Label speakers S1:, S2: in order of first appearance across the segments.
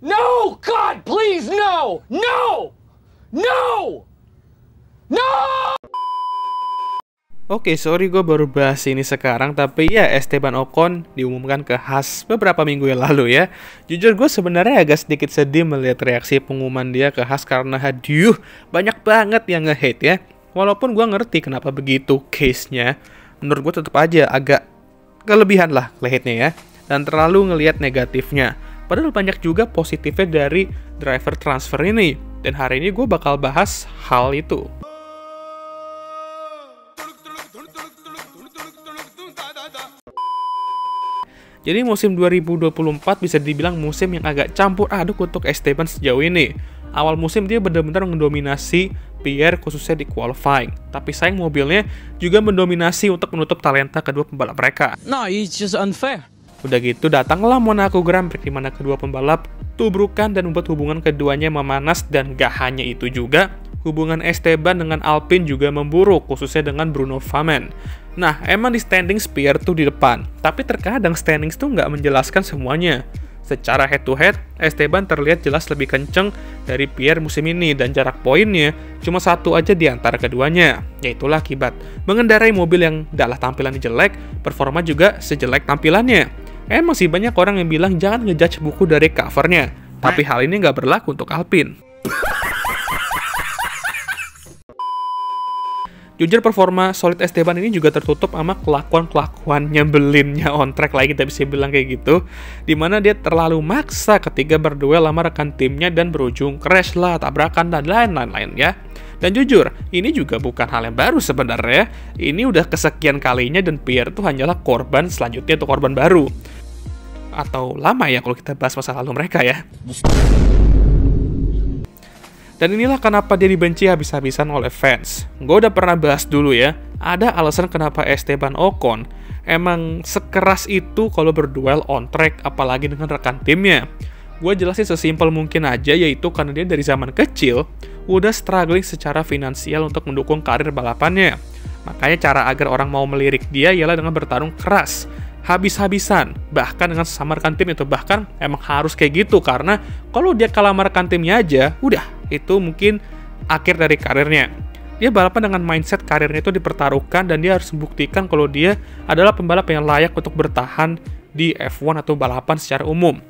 S1: No! God, please, no! No! No! No!
S2: Oke, sorry gue baru bahas ini sekarang, tapi ya Esteban Ocon diumumkan ke Haas beberapa minggu yang lalu ya. Jujur gue sebenarnya agak sedikit sedih melihat reaksi pengumuman dia ke Haas karena aduh, banyak banget yang nge-hate ya. Walaupun gue ngerti kenapa begitu case-nya, menurut gue tetap aja agak kelebihan lah hate-nya ya. Dan terlalu ngelihat negatifnya. Padahal banyak juga positifnya dari driver transfer ini. Dan hari ini gue bakal bahas hal itu. Jadi musim 2024 bisa dibilang musim yang agak campur aduk untuk Esteban sejauh ini. Awal musim dia benar-benar mendominasi Pierre khususnya di qualifying. Tapi sayang mobilnya juga mendominasi untuk menutup talenta kedua pembalap mereka.
S3: No, it's just unfair.
S2: Udah gitu datanglah Monaco Grand Prix di mana kedua pembalap tubrukan dan membuat hubungan keduanya memanas, dan gak hanya itu juga, hubungan Esteban dengan Alpine juga memburuk, khususnya dengan Bruno Famen. Nah, emang di standings Pierre tuh di depan, tapi terkadang standings tuh nggak menjelaskan semuanya. Secara head to head, Esteban terlihat jelas lebih kenceng dari Pierre musim ini, dan jarak poinnya cuma satu aja di antara keduanya. Yaitulah akibat mengendarai mobil yang dalah tampilannya jelek, performa juga sejelek tampilannya. Emang sih banyak orang yang bilang jangan ngejudge buku dari covernya, tapi hal ini nggak berlaku untuk Alpine. Jujur performa solid Esteban ini juga tertutup sama kelakuan-kelakuan nyebelinnya on track lah, kita bisa bilang kayak gitu. Dimana dia terlalu maksa ketika berduel sama rekan timnya dan berujung crash lah, tabrakan, dan lain-lain ya. Dan jujur, ini juga bukan hal yang baru sebenarnya. Ini udah kesekian kalinya dan Pierre tuh hanyalah korban selanjutnya untuk korban baru. Atau lama ya kalau kita bahas masa lalu mereka ya. Dan inilah kenapa dia dibenci habis-habisan oleh fans. Gue udah pernah bahas dulu ya, ada alasan kenapa Esteban Ocon emang sekeras itu kalau berduel on track, apalagi dengan rekan timnya. Gue jelasin sesimpel mungkin aja, yaitu karena dia dari zaman kecil udah struggling secara finansial untuk mendukung karir balapannya. Makanya cara agar orang mau melirik dia ialah dengan bertarung keras, habis-habisan, bahkan dengan sesama rekan tim itu. Bahkan emang harus kayak gitu, karena kalau dia kalah sama rekan timnya aja, udah, itu mungkin akhir dari karirnya. Dia balapan dengan mindset karirnya itu dipertaruhkan, dan dia harus membuktikan kalau dia adalah pembalap yang layak untuk bertahan di F1 atau balapan secara umum.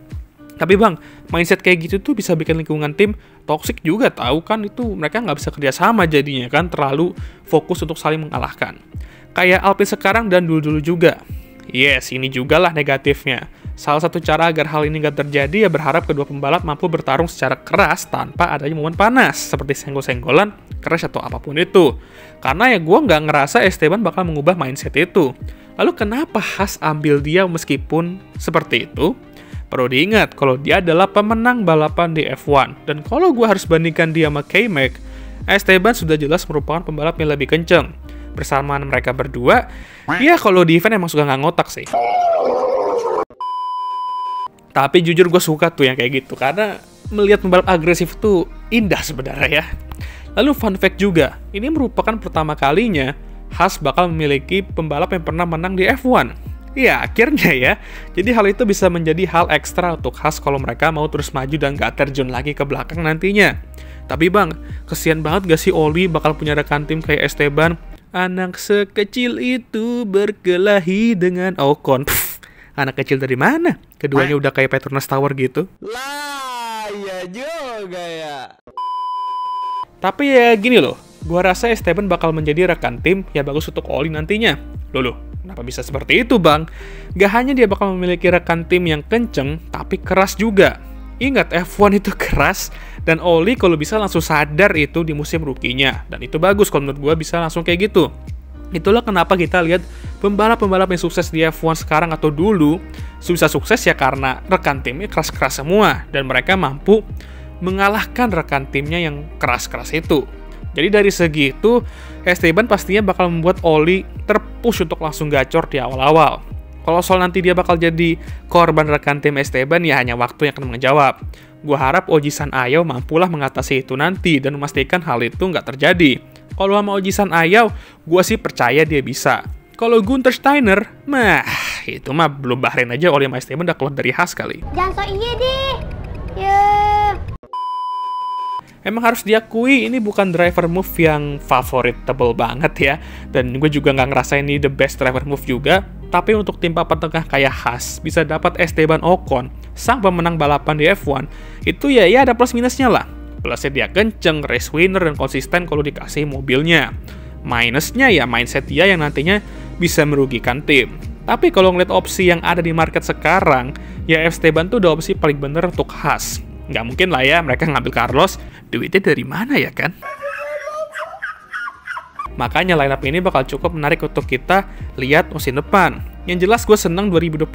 S2: Tapi bang, mindset kayak gitu tuh bisa bikin lingkungan tim toksik juga, tahu kan? Itu mereka nggak bisa kerjasama jadinya kan, terlalu fokus untuk saling mengalahkan. Kayak Alpine sekarang dan dulu-dulu juga. Yes, ini juga lah negatifnya. Salah satu cara agar hal ini nggak terjadi ya berharap kedua pembalap mampu bertarung secara keras tanpa adanya momen panas, seperti senggol-senggolan, crash atau apapun itu. Karena ya gue nggak ngerasa Esteban bakal mengubah mindset itu. Lalu kenapa Haas ambil dia meskipun seperti itu? Perlu diingat kalau dia adalah pemenang balapan di F1. Dan kalau gue harus bandingkan dia sama K-Mag, Esteban sudah jelas merupakan pembalap yang lebih kenceng. Bersamaan mereka berdua, ya kalau di event emang suka nggak ngotak sih. Tapi jujur gue suka tuh yang kayak gitu, karena melihat pembalap agresif tuh indah sebenarnya ya. Lalu fun fact juga, ini merupakan pertama kalinya Haas bakal memiliki pembalap yang pernah menang di F1. Ya akhirnya ya, jadi hal itu bisa menjadi hal ekstra untuk Haas kalau mereka mau terus maju dan gak terjun lagi ke belakang nantinya. Tapi bang, kesian banget gak sih Oli bakal punya rekan tim kayak Esteban? Anak sekecil itu berkelahi dengan Ocon. Anak kecil dari mana? Keduanya udah kayak Petronas Tower gitu.
S3: Lah, iya juga ya.
S2: Tapi ya gini loh, gua rasa Esteban bakal menjadi rekan tim yang bagus untuk Oli nantinya. Loh, kenapa bisa seperti itu bang? Gak hanya dia bakal memiliki rekan tim yang kenceng, tapi keras juga. Ingat, F1 itu keras, dan Oli kalau bisa langsung sadar itu di musim rookie-nya. Dan itu bagus kalau menurut gue bisa langsung kayak gitu. Itulah kenapa kita lihat pembalap-pembalap yang sukses di F1 sekarang atau dulu bisa sukses ya karena rekan timnya keras-keras semua. Dan mereka mampu mengalahkan rekan timnya yang keras-keras itu. Jadi dari segi itu, Esteban pastinya bakal membuat Oli terpush untuk langsung gacor di awal-awal. Kalau soal nanti dia bakal jadi korban rekan tim Esteban, ya hanya waktu yang akan menjawab. Gua harap Oji-san Ayao mampulah mengatasi itu nanti dan memastikan hal itu nggak terjadi. Kalau sama Oji-san Ayao, gua sih percaya dia bisa. Kalau Gunther Steiner, itu mah belum Bahrain aja Oli sama Esteban udah keluar dari Haas kali.
S4: Jangan so iya deh. Ya.
S2: Emang harus diakui ini bukan driver move yang favoritable banget ya. Dan gue juga nggak ngerasain ini the best driver move juga. Tapi untuk tim papan tengah kayak Haas bisa dapat Esteban Ocon, sang pemenang balapan di F1, itu ya ada plus minusnya lah. Plusnya dia kenceng, race winner, dan konsisten kalau dikasih mobilnya. Minusnya ya mindset dia yang nantinya bisa merugikan tim. Tapi kalau ngeliat opsi yang ada di market sekarang, ya Esteban tuh udah opsi paling bener untuk Haas. Nggak mungkin lah ya mereka ngambil Carlos, duitnya dari mana ya kan? Makanya lineup ini bakal cukup menarik untuk kita lihat musim depan. Yang jelas gue seneng 2025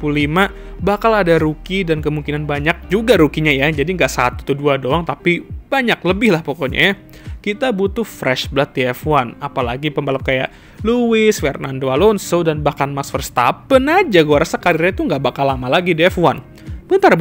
S2: bakal ada rookie dan kemungkinan banyak juga rookie-nya ya. Jadi nggak 1 atau 2 doang, tapi banyak lebih lah pokoknya ya. Kita butuh fresh blood di F1, apalagi pembalap kayak Lewis, Fernando Alonso, dan bahkan Max Verstappen aja gue rasa karirnya tuh nggak bakal lama lagi di F1. Bentar.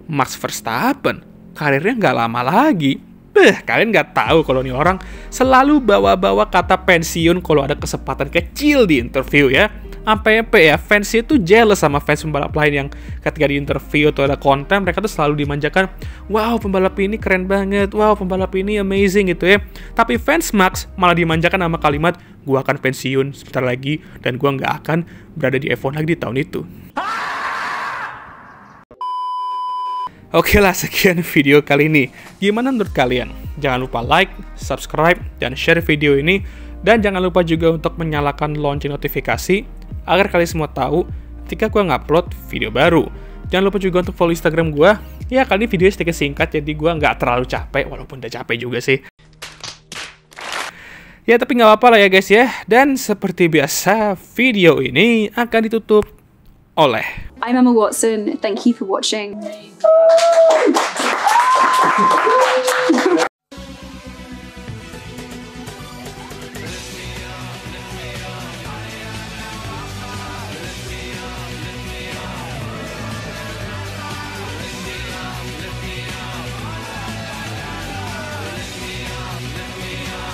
S2: Max Verstappen, karirnya nggak lama lagi. Kalian nggak tahu kalau nih orang selalu bawa-bawa kata pensiun kalau ada kesempatan kecil di interview ya. Sampai ya, fansnya tuh jealous sama fans pembalap lain yang ketika di interview atau ada konten, mereka tuh selalu dimanjakan, wow pembalap ini keren banget, wow pembalap ini amazing gitu ya. Tapi fans Max malah dimanjakan sama kalimat, gua akan pensiun sebentar lagi dan gua nggak akan berada di F1 lagi di tahun itu. Oke lah, sekian video kali ini. Gimana menurut kalian? Jangan lupa like, subscribe, dan share video ini. Dan jangan lupa juga untuk menyalakan lonceng notifikasi agar kalian semua tahu ketika gue ngupload video baru. Jangan lupa juga untuk follow Instagram gue. Ya, kali ini videonya sedikit singkat, jadi gue nggak terlalu capek, walaupun udah capek juga sih. Ya, tapi nggak apa-apa lah ya guys ya. Dan seperti biasa, video ini akan ditutup oleh
S4: I'm Emma Watson. Thank you for watching.